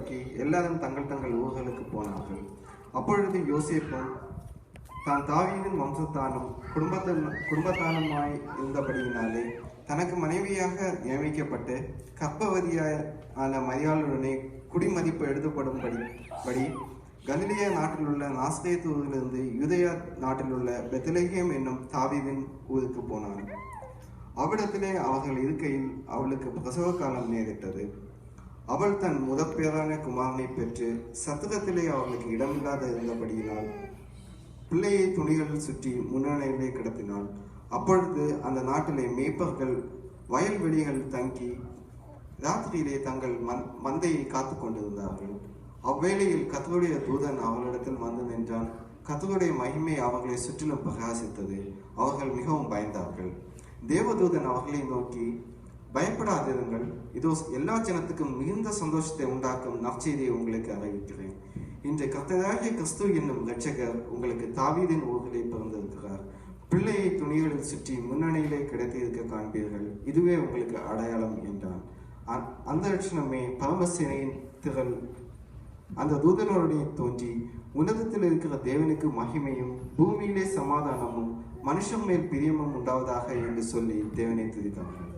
வரும்படிக்கு எல்லாரும் தங்கள் தங்கள் ஊர்களுக்கு போனார்கள். அப்பொழுது யோசேப்பும் தான் தாவீதின் வம்சத்தானும் குடும்பத்தானுமாய் இருந்தபடியினாலே தனக்கு மனைவியாக நியமிக்கப்பட்டு கர்ப்பவதியான மரியாளுடனே குடிமதிப்பு எழுதப்படும்படி கலிலேயா நாட்டிலுள்ள நாஸ்ரேத் ஊரிலிருந்து யூதேயா நாட்டிலுள்ள பெத்லெகேம் என்னும் தாவீதின் ஊருக்கு போனான். அவ்விடத்திலே அவர்கள் இருக்கையில் அவளுக்கு பிரசவ காலம் நேரிட்டது. அவள் தன் முதற்பேரான குமாரனை பெற்று சத்திரத்திலே அவர்களுக்கு இடமில்லாத இருந்தபடியினால் பிள்ளையை துணிகளில் சுற்றி முன்னணியிலே கிடத்தினாள். அப்பொழுது அந்த நாட்டிலே மேய்ப்பர்கள் வயல்வெளிகள் தங்கி ராத்திரியிலே தங்கள் மந்தையை காத்து கொண்டிருந்தார்கள். அவ்வேளையில் கர்த்தருடைய தூதன் அவர்களிடத்தில் வந்து நின்றான். கர்த்தருடைய மகிமை அவர்களை சுற்றிலும் பிரகாசித்தது. அவர்கள் மிகவும் பயந்தார்கள். தேவதூதன் அவர்களை நோக்கி, பயப்படாதிருங்கள், இதோ எல்லா ஜனத்துக்கும் மிகுந்த சந்தோஷத்தை உண்டாக்கும் நற்செய்தியை உங்களுக்கு அறிவிக்கிறேன். இன்று கர்த்தராகிய கிறிஸ்து என்னும் இரட்சகர் உங்களுக்கு தாவீதின் ஊரிலே பிறந்திருக்கிறார். பிள்ளையை துணிகளில் சுற்றி முன்னணியிலே கிடைத்திருக்க காண்பீர்கள். இதுவே உங்களுக்கு அடையாளம் என்றான். அந்த லட்சணமே பரமசேனையின் திரள் அந்த தூதனுடைய தோன்றி, உன்னதத்தில் இருக்கிற தேவனுக்கு மகிமையும் பூமியிலே சமாதானமும் மனுஷன் மேல் பிரியமும் உண்டாவதாக என்று சொல்லி தேவனை துதித்தார்கள்.